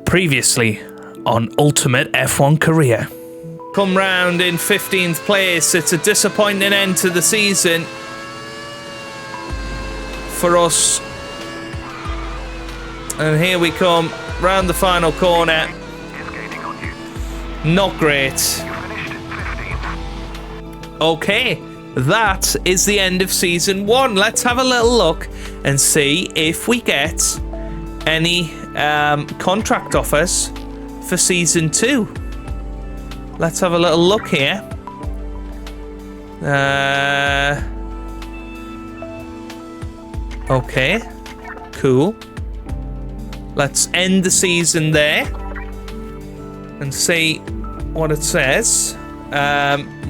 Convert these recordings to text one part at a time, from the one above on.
Previously on Ultimate F1 Career. Come round in 15th place. It's a disappointing end to the season for us. And here we come round the final corner. Not great. Okay, that is the end of season 1. Let's have a little look and see if we get any contract offers for season 2. Let's have a little look here. Okay, cool. Let's end the season there and see what it says.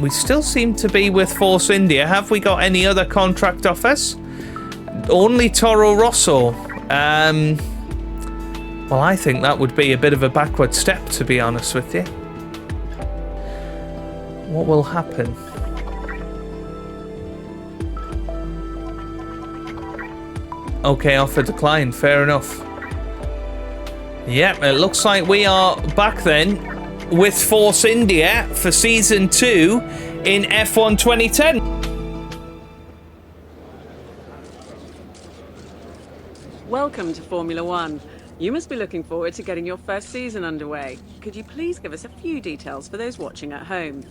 We still seem to be with Force India. Have we got any other contract offers? Only Toro Rosso. Well, I think that would be a bit of a backward step, to be honest with you. What will happen? Okay, offer declined. Fair enough. Yep, it looks like we are back then with Force India for Season 2 in F1 2010. Welcome to Formula One. You must be looking forward to getting your first season underway. Could you please give us a few details for those watching at home?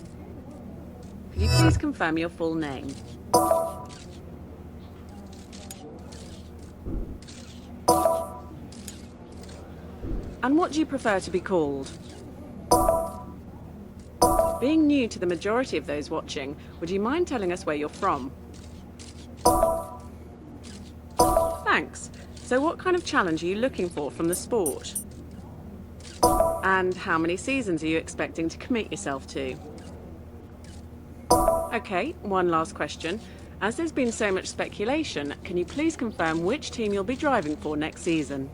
Could you please confirm your full name? And what do you prefer to be called? Being new to the majority of those watching, would you mind telling us where you're from? Thanks. So what kind of challenge are you looking for from the sport? And how many seasons are you expecting to commit yourself to? Okay, one last question. As there's been so much speculation, can you please confirm which team you'll be driving for next season?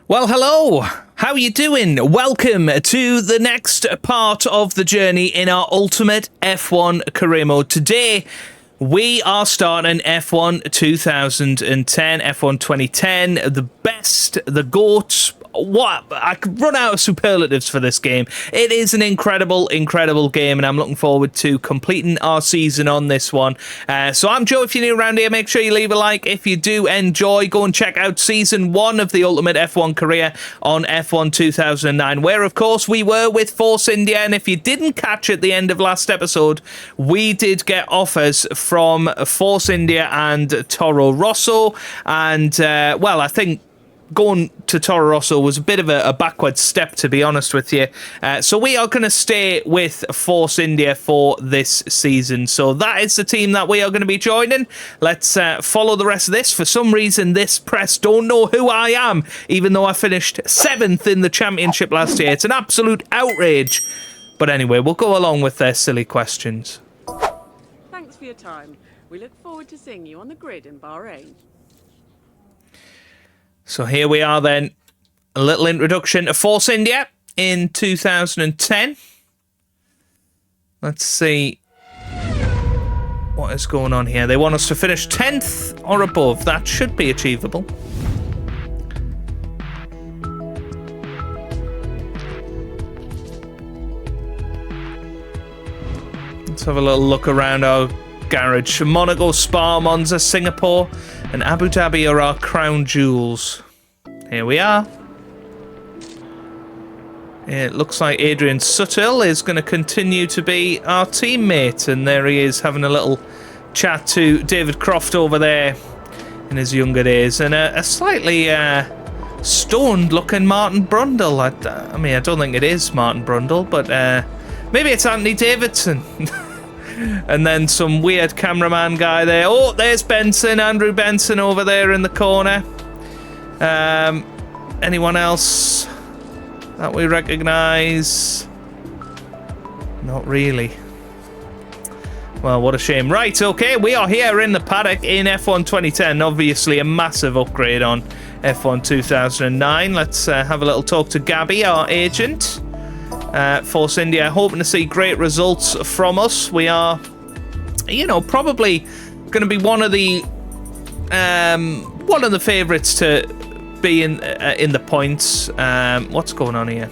Well, hello. How are you doing? Welcome to the next part of the journey in our Ultimate F1 Career Mode. Today, we are starting F1 2010, F1 2010, the best, the GOAT. What? I could run out of superlatives for this game. It is an incredible, incredible game, and I'm looking forward to completing our season on this one. So I'm Joe. If you're new around here, make sure you leave a like. If you do enjoy, go and check out Season 1 of the Ultimate F1 Career on F1 2009, where, of course, we were with Force India. And if you didn't catch at the end of last episode, we did get offers from Force India and Toro Rosso. And, well, I think going to Toro Rosso was a bit of a backward step, to be honest with you. So we are going to stay with Force India for this season. So that is the team that we are going to be joining. Let's follow the rest of this. For some reason, this press don't know who I am, even though I finished 7th in the championship last year. It's an absolute outrage. But anyway, we'll go along with their silly questions. Thanks for your time. We look forward to seeing you on the grid in Bahrain. So here we are then, a little introduction to Force India in 2010. Let's see what is going on here. They want us to finish 10th or above. That should be achievable. Let's have a little look around our garage. Monaco, Spa, Monza, Singapore, and Abu Dhabi are our crown jewels. Here we are. It looks like Adrian Suttle is going to continue to be our teammate, and there he is having a little chat to David Croft over there in his younger days, and a slightly stoned-looking Martin Brundle. I mean, I don't think it is Martin Brundle, but maybe it's Anthony Davidson. And then some weird cameraman guy there. Oh, there's Benson, Andrew Benson over there in the corner. Anyone else that we recognise? Not really. Well, what a shame. Right, okay, we are here in the paddock in F1 2010. Obviously a massive upgrade on F1 2009. Let's have a little talk to Gabby, our agent. Force India, hoping to see great results from us. We are, you know, probably going to be one of the favourites to be in the points. What's going on here?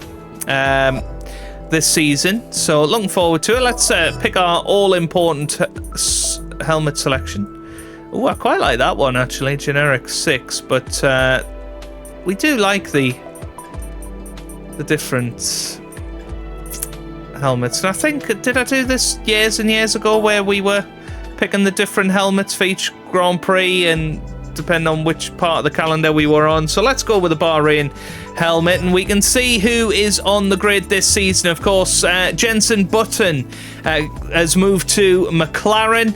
This season. So looking forward to it. Let's pick our all-important helmet selection. Oh, I quite like that one, actually. Generic 6. But we do like the different helmets. And I think, did I do this years and years ago where we were picking the different helmets for each Grand Prix and depending on which part of the calendar we were on? So let's go with the Bahrain helmet, and we can see who is on the grid this season. Of course, Jenson Button has moved to McLaren.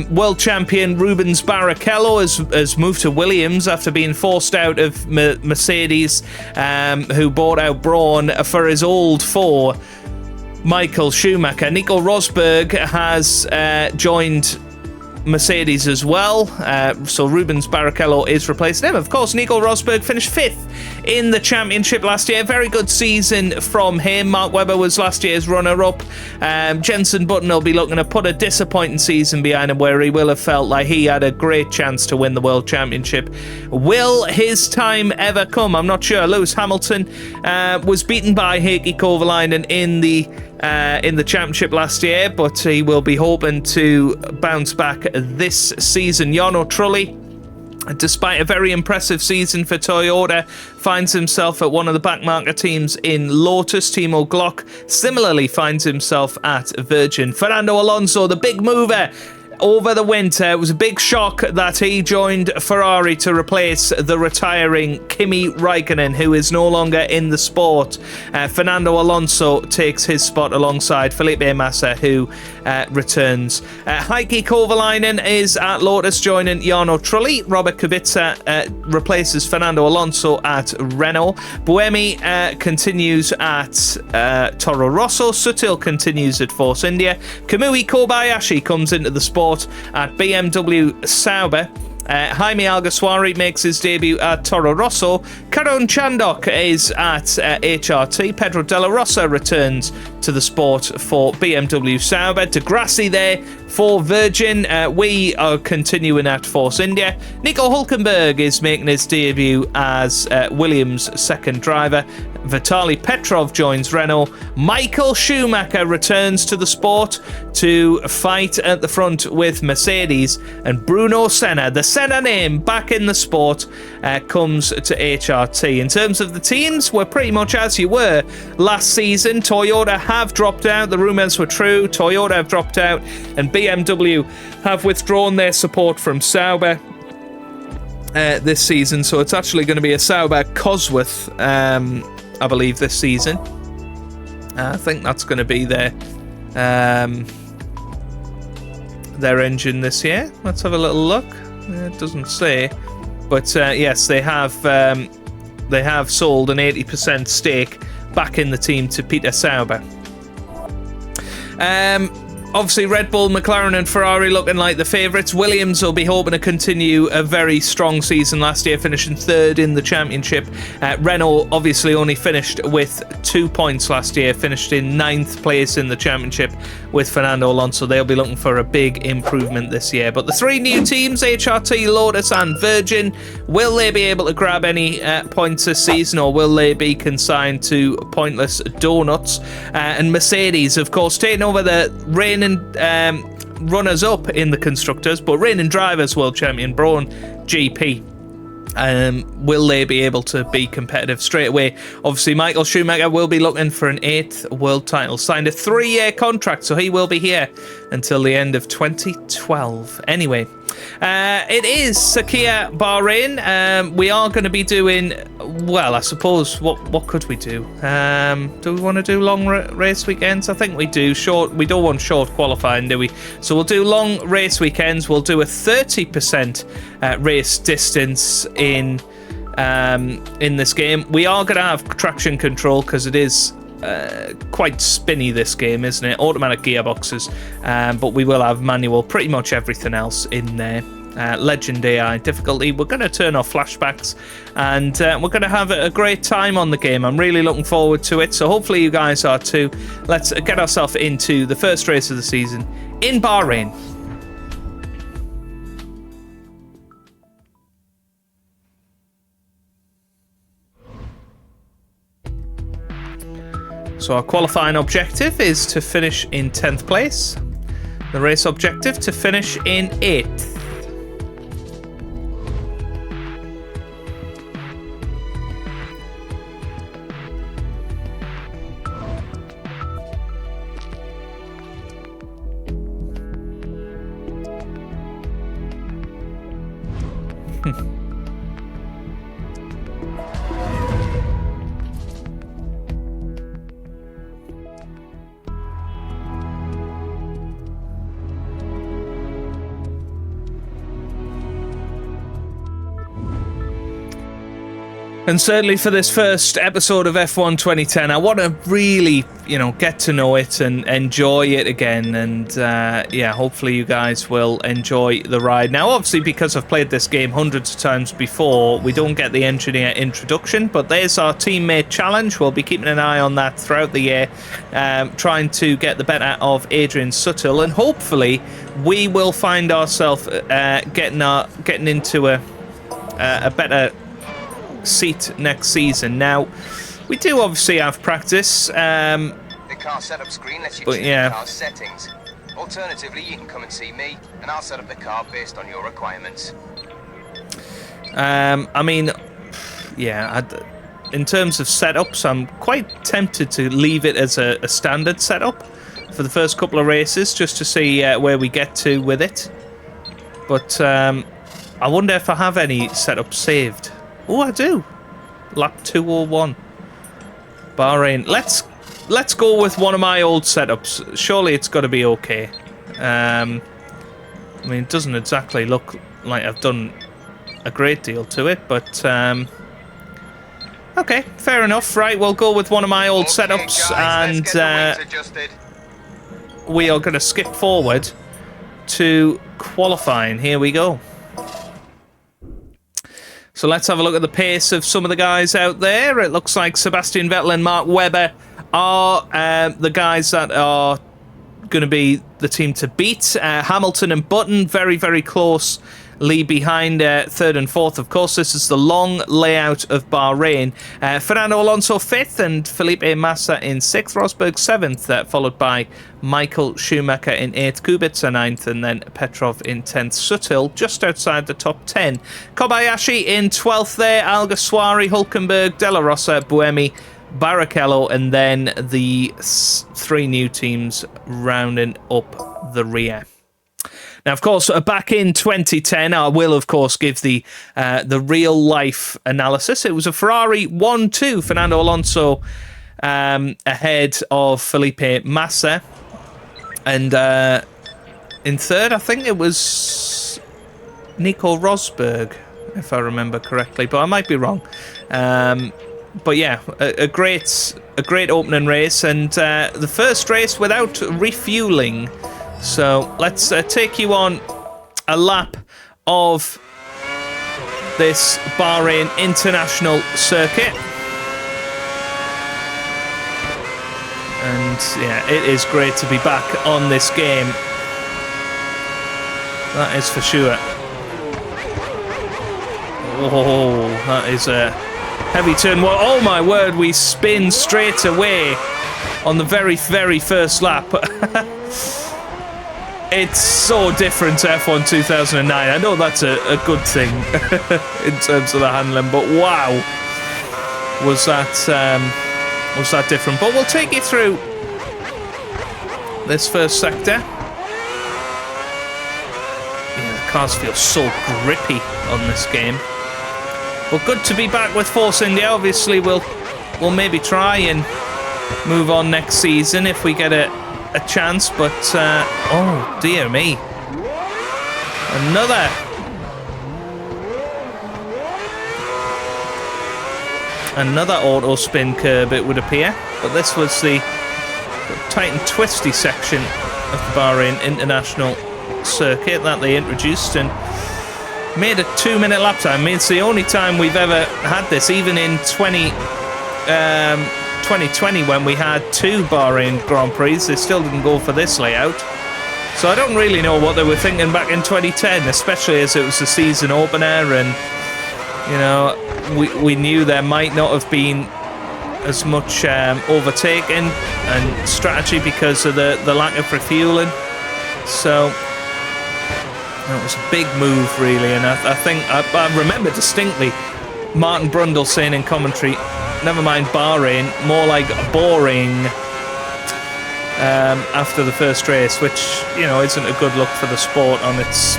World champion Rubens Barrichello has moved to Williams after being forced out of Mercedes, who bought out Brawn for his old four, Michael Schumacher. Nico Rosberg has joined Mercedes as well, so Rubens Barrichello is replacing him. Of course, Nico Rosberg finished 5th in the championship last year. Very good season from him. Mark Webber was last year's runner-up. Jenson Button will be looking to put a disappointing season behind him where he will have felt like he had a great chance to win the World Championship. Will his time ever come? I'm not sure. Lewis Hamilton was beaten by Heikki Kovalainen in the championship last year, but he will be hoping to bounce back this season. Jarno Trulli, despite a very impressive season for Toyota, finds himself at one of the backmarker teams in Lotus. Timo Glock similarly finds himself at Virgin. Fernando Alonso, the big mover over the winter, it was a big shock that he joined Ferrari to replace the retiring Kimi Raikkonen, who is no longer in the sport. Fernando Alonso takes his spot alongside Felipe Massa, who returns. Heikki Kovalainen is at Lotus, joining Jarno Trulli. Robert Kubica replaces Fernando Alonso at Renault. Buemi continues at Toro Rosso. Sutil continues at Force India. Kamui Kobayashi comes into the sport at BMW Sauber. Jaime Alguersuari makes his debut at Toro Rosso. Karun Chandok is at HRT. Pedro Della Rosa returns to the sport for BMW Sauber. Degrassi there for Virgin. We are continuing at Force India. Nico Hulkenberg is making his debut as Williams' second driver. Vitaly Petrov joins Renault. Michael Schumacher returns to the sport to fight at the front with Mercedes. And Bruno Senna, the Senna name back in the sport, comes to HRT. In terms of the teams, we're pretty much as you were last season. Toyota have dropped out. The rumours were true. Toyota have dropped out, and BMW have withdrawn their support from Sauber this season. So it's actually going to be a Sauber Cosworth, I believe, this season. I think that's going to be their engine this year. Let's have a little look. It doesn't say, but yes, they have sold an 80% stake back in the team to Peter Sauber. Obviously, Red Bull, McLaren and Ferrari looking like the favourites. Williams will be hoping to continue a very strong season last year, finishing 3rd in the championship. Renault obviously only finished with 2 points last year, finished in 9th place in the championship with Fernando Alonso. They'll be looking for a big improvement this year. But the 3 new teams, HRT, Lotus and Virgin, will they be able to grab any points this season, or will they be consigned to pointless donuts? And Mercedes, of course, taking over the reigning runners-up in the constructors, but reigning drivers, world champion Braun GP. Will they be able to be competitive straight away? Obviously, Michael Schumacher will be looking for an 8th world title. Signed a 3-year contract, so he will be here until the end of 2012. Anyway, it is Sakhir Bahrain. We are going to be doing, well, I suppose, what could we do? Do we want to do long race weekends? I think we do. Short. We don't want short qualifying, do we? So we'll do long race weekends. We'll do a 30% race distance in this game. We are going to have traction control because it is quite spinny, this game, isn't it? Automatic gearboxes, but we will have manual, pretty much everything else in there. Legend AI difficulty. We're going to turn off flashbacks, and we're going to have a great time on the game. I'm really looking forward to it, so hopefully you guys are too. Let's get ourselves into the first race of the season in Bahrain. So our qualifying objective is to finish in 10th place. The race objective to finish in 8th. And certainly for this first episode of F1 2010, I want to really, get to know it and enjoy it again. And yeah, hopefully you guys will enjoy the ride. Now, obviously, because I've played this game hundreds of times before, we don't get the engineer introduction. But there's our teammate challenge. We'll be keeping an eye on that throughout the year, trying to get the better of Adrian Suttle. And hopefully we will find ourselves getting into a better seat next season. Now, we do obviously have practice. The car setup screen lets you choose the car's settings. Alternatively, you can come and see me, and I'll set up the car based on your requirements. I mean, yeah, in terms of setups, I'm quite tempted to leave it as a standard setup for the first couple of races, just to see where we get to with it. But I wonder if I have any setups saved. Oh, I do. Lap 201. Bahrain. Let's go with one of my old setups. Surely it's got to be okay. I mean, it doesn't exactly look like I've done a great deal to it, but okay, fair enough. Right, we'll go with one of my old setups, guys, and we are going to skip forward to qualifying. Here we go. So let's have a look at the pace of some of the guys out there. It looks like Sebastian Vettel and Mark Webber are the guys that are going to be the team to beat. Hamilton and Button very, very close. Lee behind third and fourth. Of course, this is the long layout of Bahrain. Fernando Alonso 5th and Felipe Massa in 6th. Rosberg 7th, followed by Michael Schumacher in 8th. Kubica 9th, and then Petrov in 10th. Suttle just outside the top 10. Kobayashi in 12th there. Alguersuari, Hulkenberg, De La Rosa, Buemi, Barrichello, and then the 3 new teams rounding up the rear. Now, of course, back in 2010, I will, of course, give the real-life analysis. It was a Ferrari 1-2, Fernando Alonso ahead of Felipe Massa. And in third, I think it was Nico Rosberg, if I remember correctly, but I might be wrong. But yeah, a great opening race, and the first race without refueling. So let's take you on a lap of this Bahrain International Circuit. And yeah, it is great to be back on this game. That is for sure. Oh, that is a heavy turn. Well, oh my word, we spin straight away on the very, very first lap. It's so different to F1 2009. I know that's a good thing in terms of the handling, but wow, was that different? But we'll take you through this first sector. Yeah, the cars feel so grippy on this game. But good to be back with Force India. Obviously, we'll maybe try and move on next season if we get a chance, but oh dear me, another auto spin curb, it would appear, but this was the tight and twisty section of the Bahrain International Circuit that they introduced and made a 2-minute lap time. I mean, it's the only time we've ever had this, even in 2020 when we had 2 Bahrain Grand Prix. They still didn't go for this layout. So I don't really know what they were thinking back in 2010, especially as it was the season opener, and you know, we knew there might not have been as much overtaking and strategy because of the lack of refueling. So it was a big move, really. And I think I remember distinctly Martin Brundle saying in commentary, never mind Bahrain, more like boring after the first race, which, you know, isn't a good look for the sport on its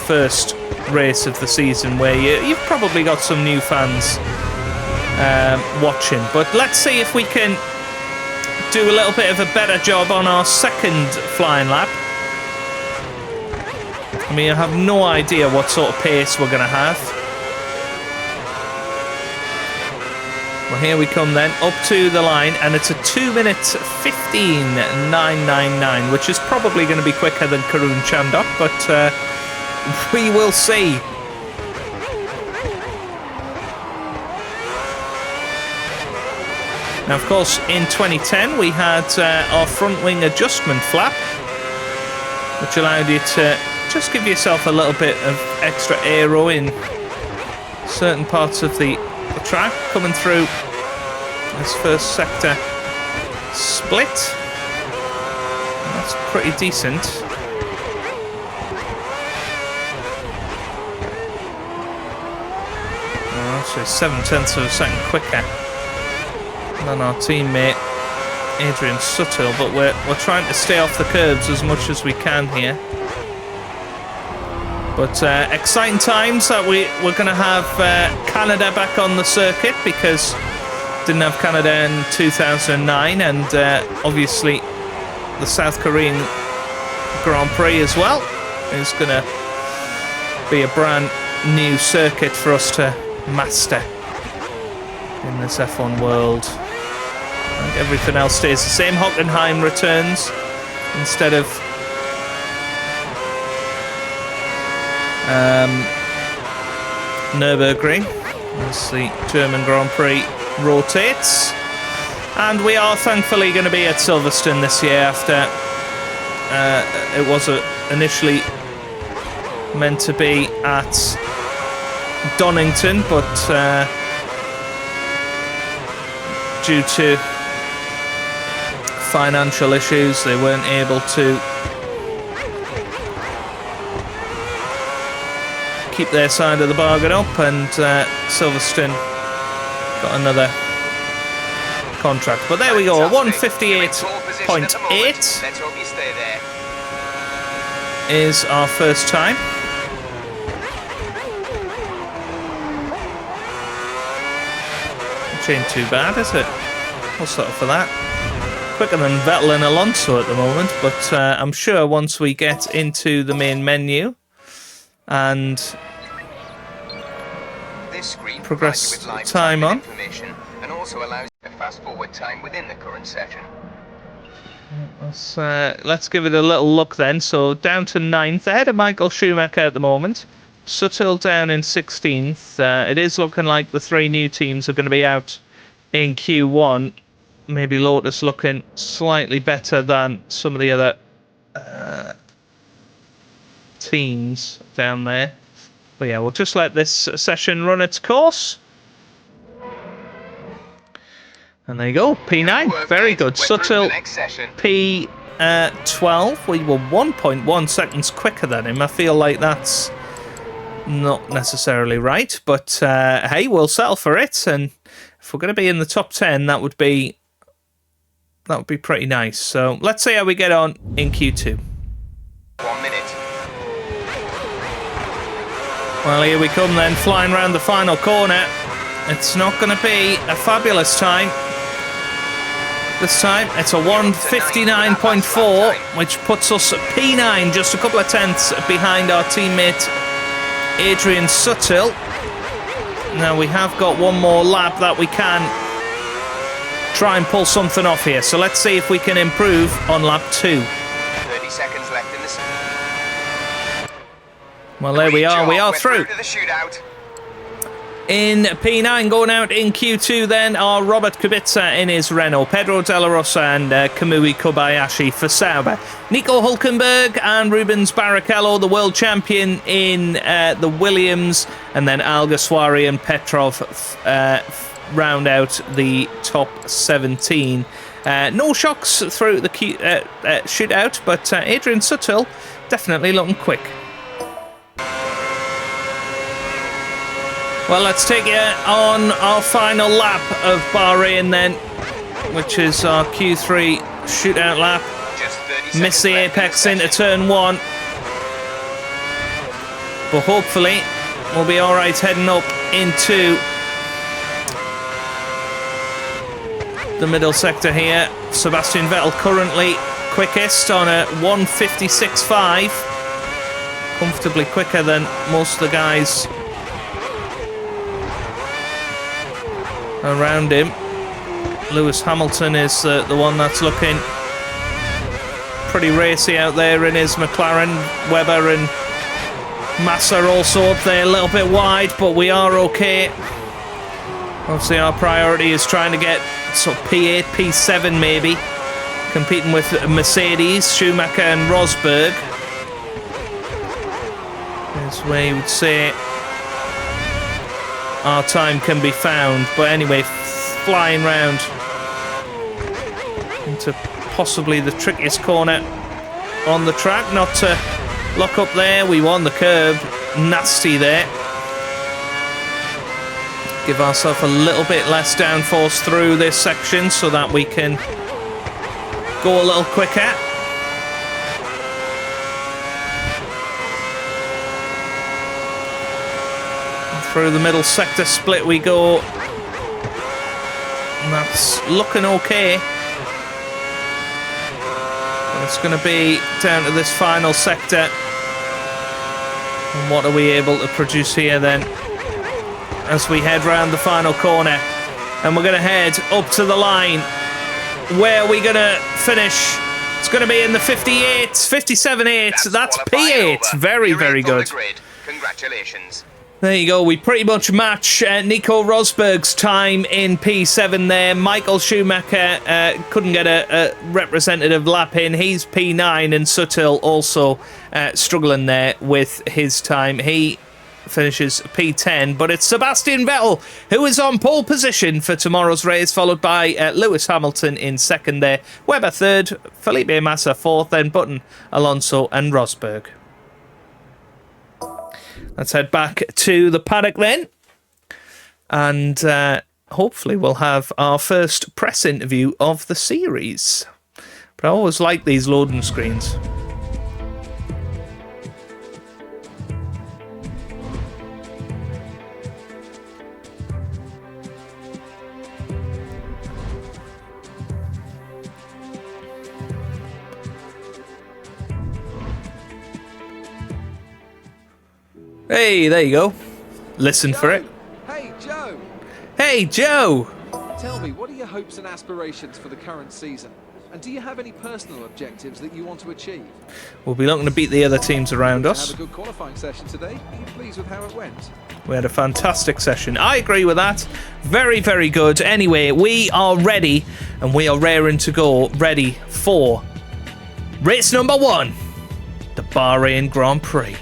first race of the season, where you've probably got some new fans watching. But let's see if we can do a little bit of a better job on our second flying lap. I mean, I have no idea what sort of pace we're going to have. Well, here we come then, up to the line, and it's a 2 minutes 15.999, which is probably going to be quicker than Karun Chandok, but we will see. Now, of course, in 2010, we had our front wing adjustment flap, which allowed you to just give yourself a little bit of extra aero in certain parts of the track, coming through this first sector split. That's pretty decent. So 0.7 of a second quicker than our teammate Adrian Suttle, but we're trying to stay off the curbs as much as we can here. But exciting times that we're going to have Canada back on the circuit, because didn't have Canada in 2009, and obviously the South Korean Grand Prix as well is going to be a brand new circuit for us to master in this F1 world. I think everything else stays the same. Hockenheim returns instead of Nürburgring as the German Grand Prix rotates. And we are thankfully going to be at Silverstone this year, after it was initially meant to be at Donington, but due to financial issues they weren't able to keep their side of the bargain up, and Silverstone got another contract. But there we go, 158.8 is our first time. Which ain't too bad, is it? We'll settle for that. Quicker than Vettel and Alonso at the moment, but I'm sure once we get into the main menu and progress time on, and also allows a fast forward time within the current session. Let's give it a little look then. So down to 9th, ahead of Michael Schumacher at the moment. Suttle down in 16th. It is looking like the 3 new teams are going to be out in Q1. Maybe Lotus looking slightly better than some of the other teams down there. But yeah, we'll just let this session run its course. And there you go, P9, very good. Suttle, P12, we were 1.1 seconds quicker than him. I feel like that's not necessarily right, but hey, we'll settle for it. And if we're going to be in the top 10, that would be pretty nice. So let's see how we get on in Q2. 1 minute. Well, here we come then, flying around the final corner. It's not going to be a fabulous time. This time it's a 1:59.4, which puts us at P9, just a couple of tenths behind our teammate Adrian Suttle. Now we have got one more lap that we can try and pull something off here. So let's see if we can improve on lap 2. 30 seconds left in the... Well, there we are. We are through. The shootout. In P9, going out in Q2 then, are Robert Kubica in his Renault, Pedro Della Rosa and Kamui Kobayashi for Sauber, Nico Hülkenberg and Rubens Barrichello, the world champion, in the Williams, and then Al Ghaswari and Petrov round out the top 17. No shocks through the shootout, but Adrian Suttle definitely looking quick. Well, let's take you on our final lap of Bahrain then, which is our Q3 shootout lap. Miss the apex into turn 1. But hopefully we'll be alright heading up into the middle sector here. Sebastian Vettel currently quickest on a 1:56.5. Comfortably quicker than most of the guys around him. Lewis Hamilton is the one that's looking pretty racy out there in his McLaren. Webber and Massa also up there a little bit wide, but we are okay. Obviously our priority is trying to get sort of P8, P7 maybe, competing with Mercedes, Schumacher and Rosberg. That's where you would say our time can be found. But anyway, flying round into possibly the trickiest corner on the track. Not to lock up there. We won the curb. Nasty there. Give ourselves a little bit less downforce through this section so that we can go a little quicker. Through the middle sector split we go. And that's looking okay. But it's going to be down to this final sector. And what are we able to produce here then? As we head round the final corner. And we're going to head up to the line. Where are we going to finish? It's going to be in the 58, 57.8. That's P8. Very, very good. Congratulations. There you go. We pretty much match Nico Rosberg's time in P7 there. Michael Schumacher couldn't get a representative lap in. He's P9, and Suttle also struggling there with his time. He finishes P10, but it's Sebastian Vettel who is on pole position for tomorrow's race, followed by Lewis Hamilton in second there, Webber third, Felipe Massa fourth, then Button, Alonso and Rosberg. Let's head back to the paddock then, and hopefully we'll have our first press interview of the series. But I always like these loading screens. Hey, there you go. Listen for it. Hey, Joe. Hey, Joe. Tell me, what are your hopes and aspirations for the current season? And do you have any personal objectives that you want to achieve? We'll be looking to beat the other teams around us. Have a good qualifying session today. Are you pleased with how it went? We had a fantastic session. I agree with that. Very, very good. Anyway, we are ready, and we are raring to go, ready for race number 1, the Bahrain Grand Prix.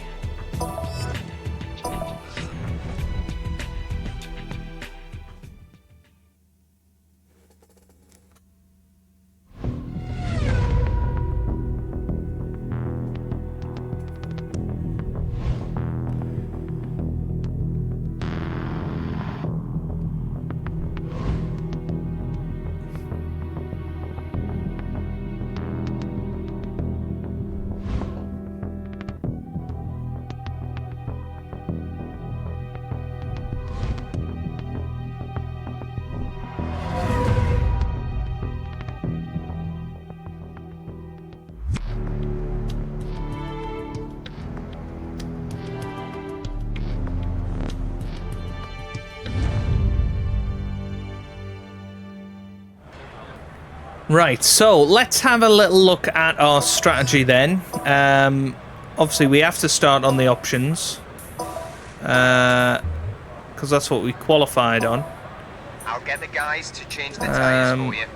Right, so let's have a little look at our strategy then. Obviously, we have to start on the options, because that's what we qualified on. I'll get the guys to change the tyres for you.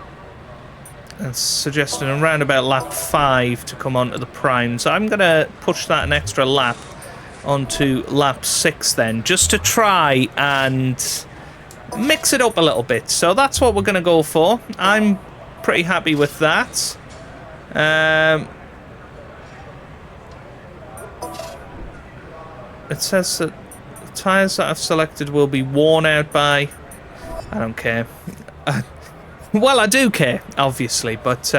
And suggesting around about lap 5 to come onto the prime. So I'm going to push that an extra lap onto lap 6 then, just to try and mix it up a little bit. So that's what we're going to go for. I'm pretty happy with that. It says that the tyres that I've selected will be worn out by... I don't care. Well, I do care, obviously, but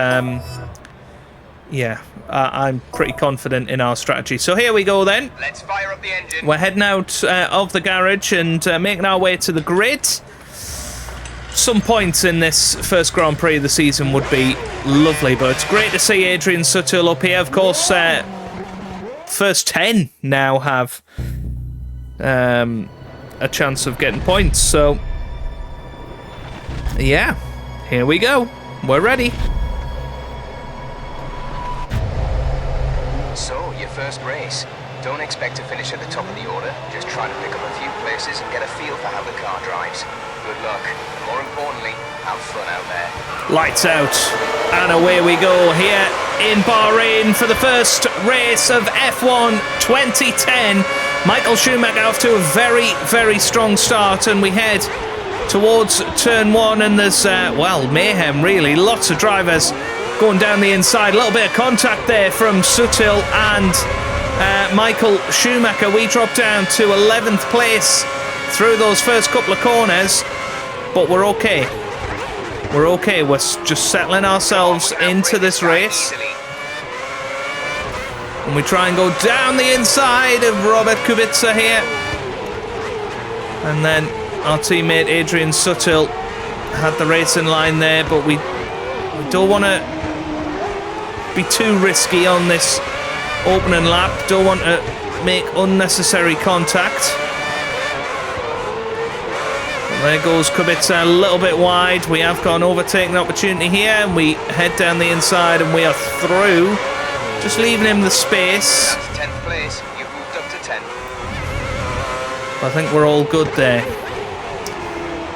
yeah, I'm pretty confident in our strategy. So here we go then. Let's fire up the engine. We're heading out of the garage and making our way to the grid. Some points in this first Grand Prix of the season would be lovely, but it's great to see Adrian Sutil up here. Of course, first 10 now have a chance of getting points, so yeah, here we go. We're ready. So, your first race. Don't expect to finish at the top of the order. Just try to pick up a few places and get a feel for how the car drives. Good luck. And more importantly, have fun out there. Lights out. And away we go here in Bahrain for the first race of F1 2010. Michael Schumacher off to a very, very strong start, and we head towards turn 1, and there's, well, mayhem really. Lots of drivers going down the inside. A little bit of contact there from Sutil and Michael Schumacher. We drop down to 11th place through those first couple of corners, but we're okay. We're okay. We're just settling ourselves into this race. And we try and go down the inside of Robert Kubica here. And then our teammate Adrian Sutil had the racing line there, but we don't want to be too risky on this opening lap. Don't want to make unnecessary contact. Well, there goes Kubica a little bit wide. We have got an overtaking opportunity here, and we head down the inside and we are through. Just leaving him the space. That's 10th place. You've moved up to 10th. I think we're all good there.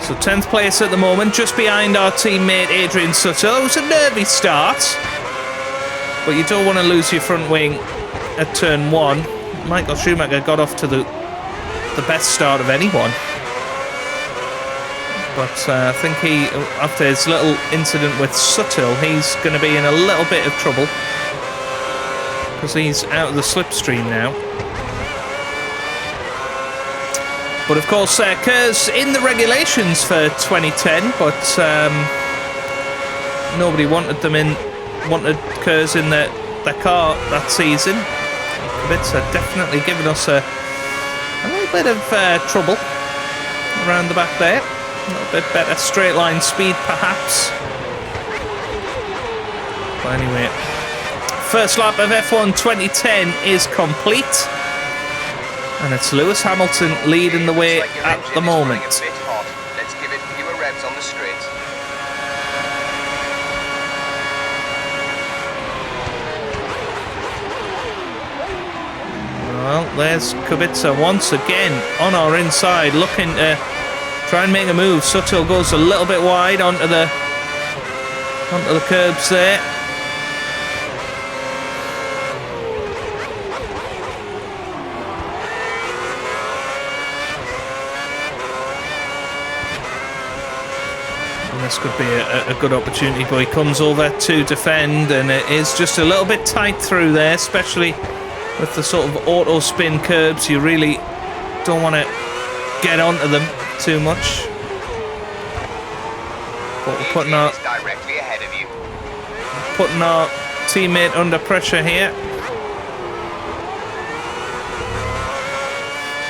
So 10th place at the moment, just behind our teammate Adrian Sutil. It was a nervy start, but you don't want to lose your front wing at turn 1. Michael Schumacher got off to the best start of anyone. But I think he, after his little incident with Sutil, he's going to be in a little bit of trouble, because he's out of the slipstream now. But of course, Kerr's in the regulations for 2010, but nobody wanted them in. Wanted Kerr's in their car that season. Kubica definitely giving us a little bit of trouble around the back there. A little bit better straight line speed, perhaps. But anyway, first lap of F1 2010 is complete. And it's Lewis Hamilton leading the way at the moment. Let's give it fewer revs on the straight. Well, there's Kubica once again on our inside, looking to try and make a move. Sutil goes a little bit wide onto the curbs there. This could be a good opportunity, but he comes over to defend, and it is just a little bit tight through there, especially with the sort of auto spin curbs. You really don't want to get onto them too much. But we're putting our directly ahead of you. Putting our teammate under pressure here.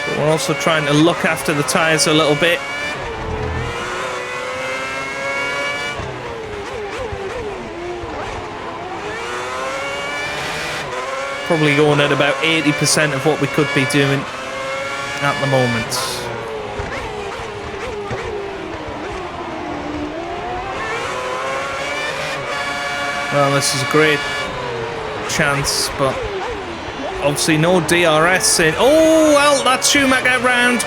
But we're also trying to look after the tyres a little bit. Probably going at about 80% of what we could be doing at the moment. Well, this is a great chance, but obviously no DRS in. Oh, well, that's Schumacher round.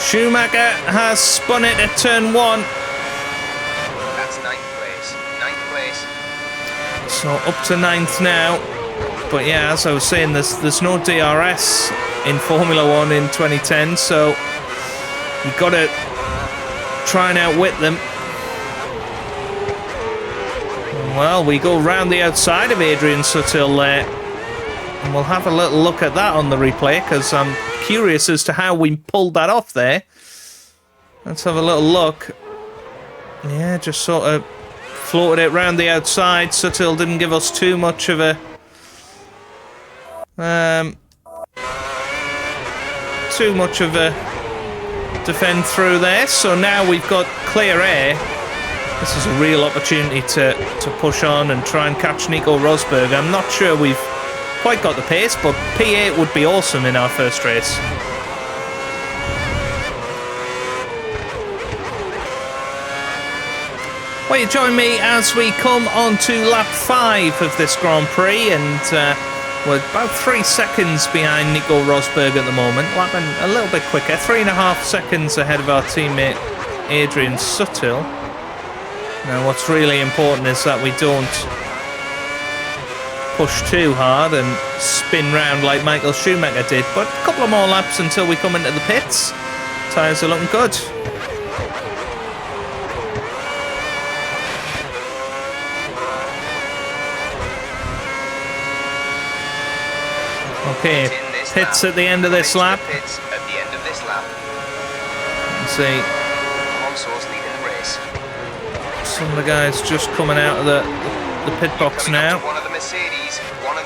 Schumacher has spun it at turn 1. That's 9th place. 9th place. So up to 9th now. But yeah, as I was saying, there's no DRS in Formula 1 in 2010, so you've got to try and outwit them. Well, we go round the outside of Adrian Sutil there. And we'll have a little look at that on the replay, because I'm curious as to how we pulled that off there. Let's have a little look. Yeah, just sort of floated it round the outside. Sutil didn't give us too much of a... defend through there. So now we've got clear air. This is a real opportunity to push on and try and catch Nico Rosberg. I'm not sure we've quite got the pace, but P8 would be awesome in our first race. Well, you join me as we come on to lap 5 of this Grand Prix, and we're about 3 seconds behind Nico Rosberg at the moment, lapping a little bit quicker, 3.5 seconds ahead of our teammate Adrian Sutil. Now, what's really important is that we don't push too hard and spin round like Michael Schumacher did, but a couple of more laps until we come into the pits. Tyres are looking good. Okay, pits at the end of this lap. Pits at the end of this lap. Let's see. Alonso's leading the race. Some of the guys just coming out of the pit box Coming now. up to one of the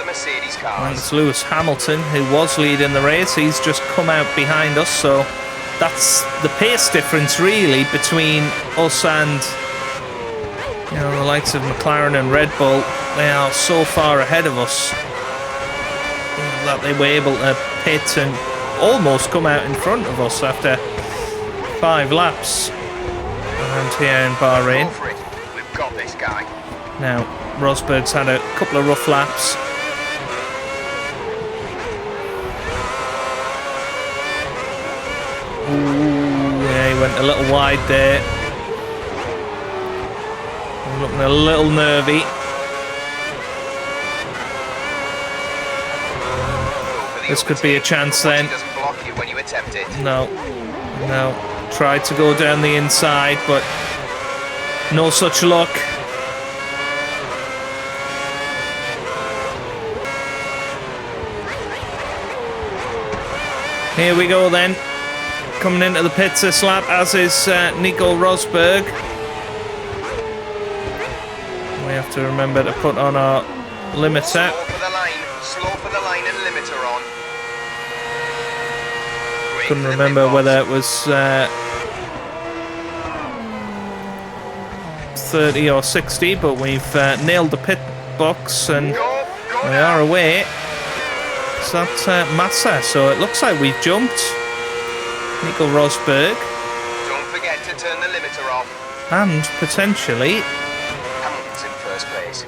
Mercedes And cars. it's Lewis Hamilton who was leading the race. He's just come out behind us, so that's the pace difference really between us and the likes of McLaren and Red Bull. They are so far ahead of us that they were able to pit and almost come out in front of us after 5 laps around here in Bahrain. Go for it. We've got this guy. Now, Rosberg's had a couple of rough laps. Ooh, yeah, he went a little wide there. Looking a little nervy. This could be a chance then. Doesn't block you when you attempt it. No. Tried to go down the inside, but no such luck. Here we go then. Coming into the pits this lap, as is Nico Rosberg. We have to remember to put on our limiter. Slow for the line and limiter on. Great. Couldn't remember whether it was 30 or 60, but we've nailed the pit box and we are away. So that's Massa, so it looks like we've jumped Nico Rosberg. Don't forget to turn the limiter off. And potentially Hamilton's in first place.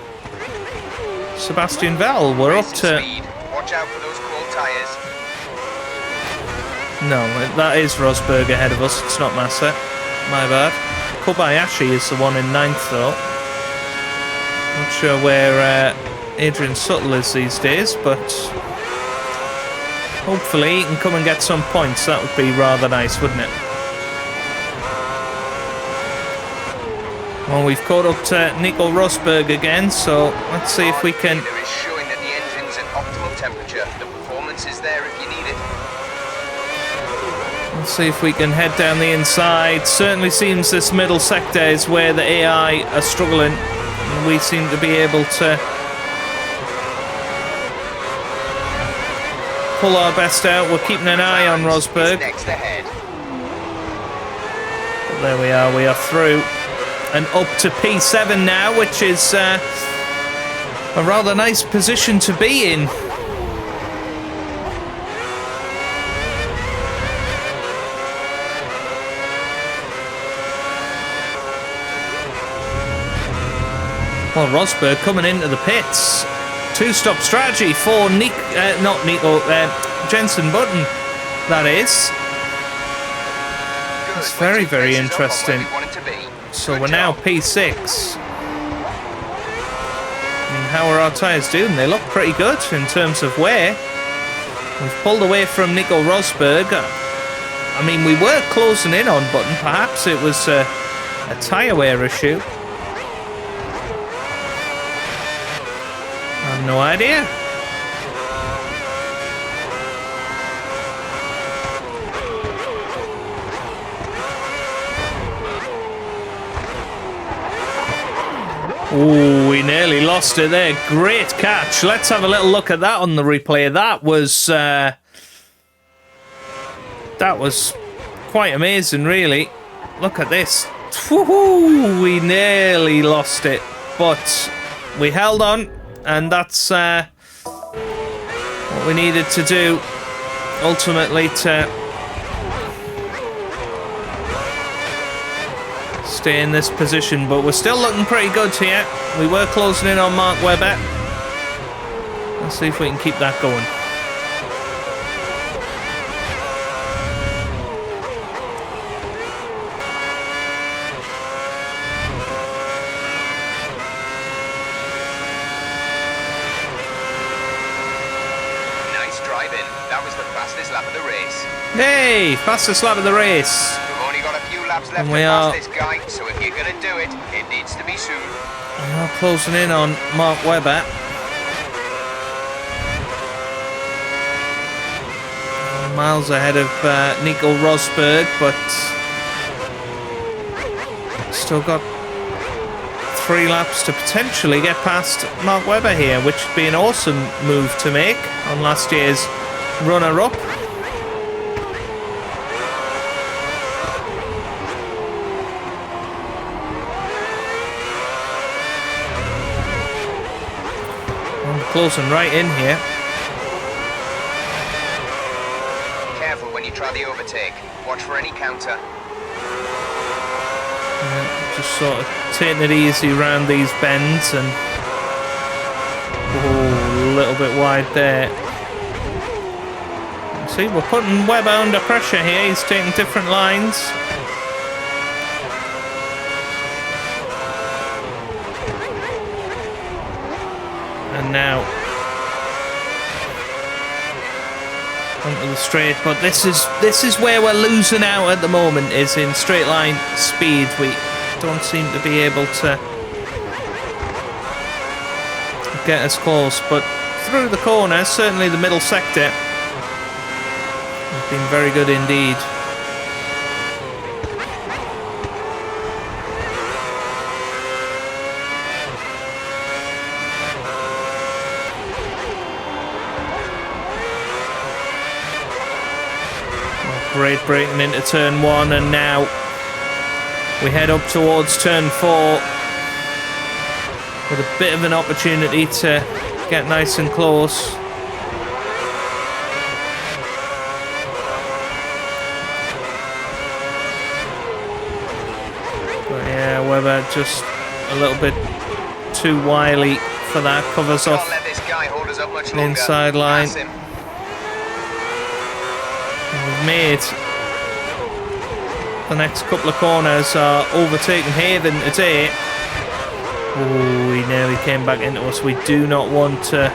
Sebastian Vettel. We're up to... Speed. Watch out for those cold tyres. No, that is Rosberg ahead of us. It's not Massa. My bad. Kobayashi is the one in 9th though. Not sure where Adrian Sutil is these days, but hopefully he can come and get some points. That would be rather nice, wouldn't it? Well, we've caught up to Nico Rosberg again, so let's see if we can... It is showing that the engine's at optimal temperature. The performance is there if you need it. Let's see if we can head down the inside. Certainly seems this middle sector is where the AI are struggling. And we seem to be able to pull our best out. We're keeping an eye on Rosberg. Next ahead. But there we are through. And up to P7 now, which is a rather nice position to be in. Well, Rosberg coming into the pits. 2-stop strategy for Jenson Button, that is. It's very, very interesting. So we're now P6. And how are our tyres doing? They look pretty good in terms of wear. We've pulled away from Nico Rosberg. I mean, we were closing in on Button. Perhaps it was a tyre wear issue. I have no idea. Oh, we nearly lost it there. Great catch. Let's have a little look at that on the replay. That was quite amazing, really. Look at this. Woohoo! We nearly lost it, but we held on, and that's what we needed to do ultimately to stay in this position. But we're still looking pretty good here. We were closing in on Mark Webber. Let's see if we can keep that going. Hey, fastest lap of the race. We've only got a few laps left And to we pass are this guy, so if you're going to do it, it needs to be soon. we are closing in on Mark Webber. Miles ahead of Nico Rosberg, but still got 3 laps to potentially get past Mark Webber here, which would be an awesome move to make on last year's runner-up. Closing right in here. Careful when you try the overtake. Watch for any counter. Just sort of taking it easy around these bends, and oh, a little bit wide there. See, we're putting Webber under pressure here. He's taking different lines. And now onto the straight, but this is where we're losing out at the moment, is in straight line speed. We don't seem to be able to get as close, but through the corner, certainly the middle sector, has been very good indeed. Great braking into turn 1, and now we head up towards turn 4 with a bit of an opportunity to get nice and close. But yeah, Webber just a little bit too wily for that. Covers off the inside line. We've made the next couple of corners are overtaking Haven today. Oh, he nearly came back into us. We do not want to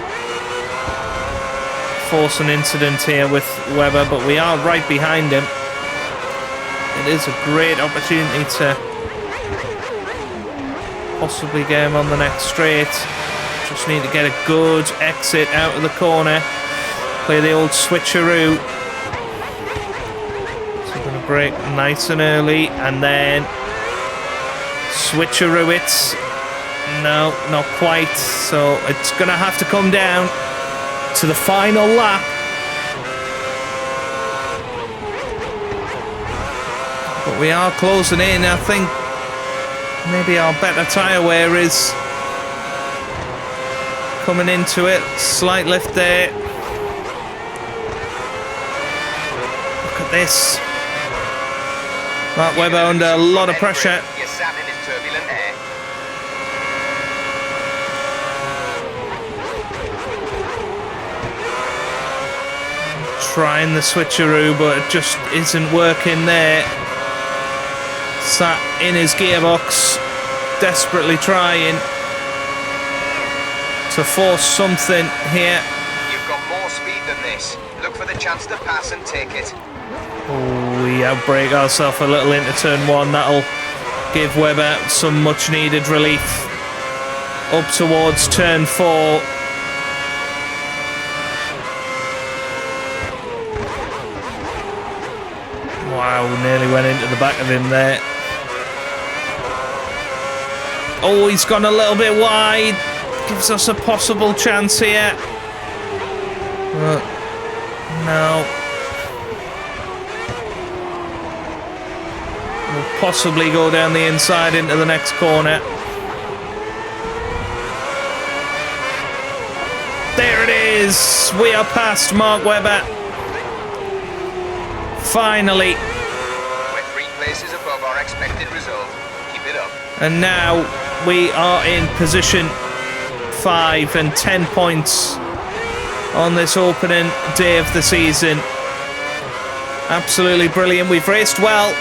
force an incident here with Webber, but we are right behind him. It is a great opportunity to possibly get him on the next straight. Just need to get a good exit out of the corner. Play the old switcheroo. Break nice and early, and then switcheroo it. No, not quite. So it's going to have to come down to the final lap. But we are closing in. I think maybe our better tyre wear is coming into it. Slight lift there. Look at this. Mark Webber under a lot of pressure. You're sat in his turbulent air. Trying the switcheroo, but it just isn't working there. Sat in his gearbox, desperately trying to force something here. You've got more speed than this. Look for the chance to pass and take it. Oh, We outbrake ourselves a little into turn 1. That'll give Webber some much needed relief. Up towards turn 4. Wow, nearly went into the back of him there. Oh, he's gone a little bit wide. Gives us a possible chance here. No. We'll possibly go down the inside into the next corner. There it is. We are past Mark Webber. Finally. We're 3 places above our expected result. Keep it up. And now we are in position 5 and 10 points on this opening day of the season. Absolutely brilliant. We've raced well.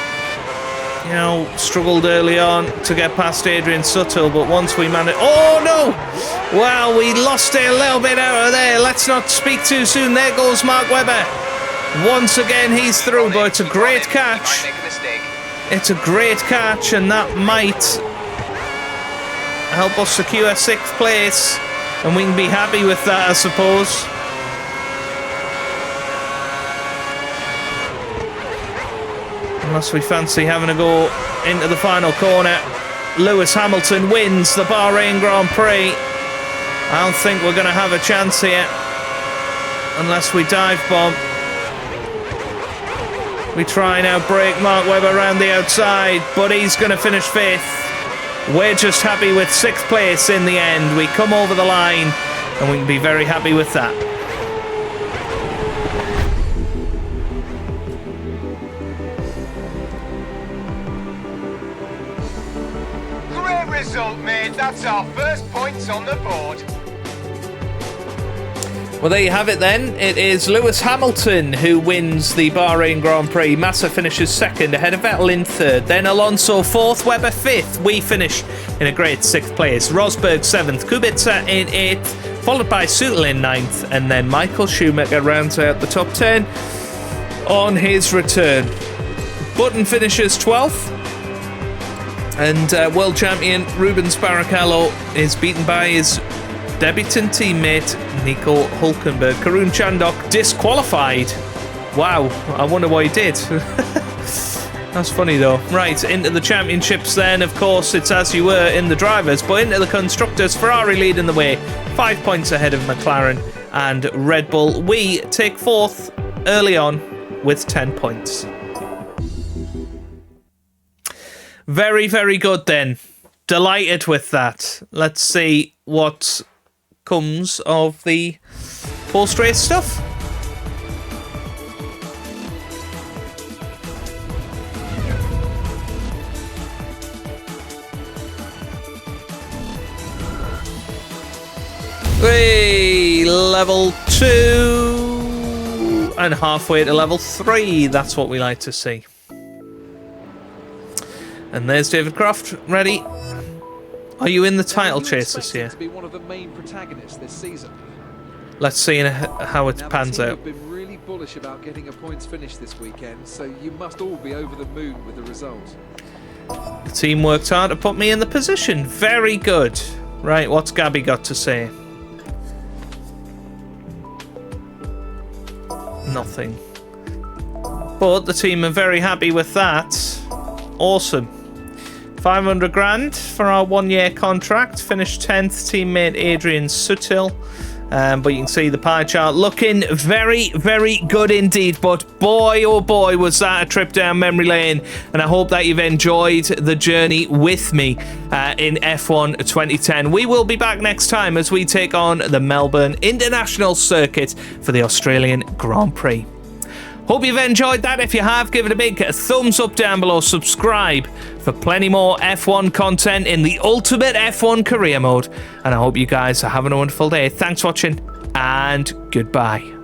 You know, struggled early on to get past Adrian Suttle, but once we managed... Oh, no! Well, we lost it a little bit out of there. Let's not speak too soon. There goes Mark Webber. Once again, he's through, but it's a great catch. It's a great catch, and that might help us secure 6th place, and we can be happy with that, I suppose. Unless we fancy having a go into the final corner. Lewis Hamilton wins the Bahrain Grand Prix. I don't think we're going to have a chance here unless we dive bomb. We try and outbrake Mark Webber around the outside, but he's going to finish 5th. We're just happy with 6th place in the end. We come over the line, and we can be very happy with that. Great result, mate. That's our first points on the board. Well, there you have it then. It is Lewis Hamilton who wins the Bahrain Grand Prix. Massa finishes 2nd, ahead of Vettel in 3rd. Then Alonso 4th, Webber 5th. We finish in a great 6th place. Rosberg 7th, Kubica in 8th, followed by Suttle in 9th. And then Michael Schumacher rounds out the top 10 on his return. Button finishes 12th. And world champion Rubens Barrichello is beaten by his debutant teammate Nico Hülkenberg. Karun Chandok disqualified. Wow, I wonder what he did. That's funny though. Right, into the championships then. Of course, it's as you were in the drivers, but into the constructors. Ferrari leading the way, 5 points ahead of McLaren and Red Bull. We take 4th early on with 10 points. Very, very good then. Delighted with that. Let's see what comes of the post-race stuff. Hey, level 2 and halfway to level 3. That's what we like to see. And there's David Croft, ready. Are you in the title chase this year? To be one of the main protagonists this season. Let's see how it pans out. Have been really bullish about getting a points finish this weekend, so you must all be over the moon with the result. The team worked hard to put me in the position. Very good. Right, what's Gabby got to say? Nothing. But the team are very happy with that. Awesome. 500 grand for our 1-year contract. Finished 10th, teammate Adrian Suttle. But you can see the pie chart looking very, very good indeed. But boy, oh boy, was that a trip down memory lane. And I hope that you've enjoyed the journey with me in F1 2010. We will be back next time as we take on the Melbourne International Circuit for the Australian Grand Prix. Hope you've enjoyed that. If you have, give it a big thumbs up down below. Subscribe for plenty more F1 content in the ultimate F1 career mode. And I hope you guys are having a wonderful day. Thanks for watching and goodbye.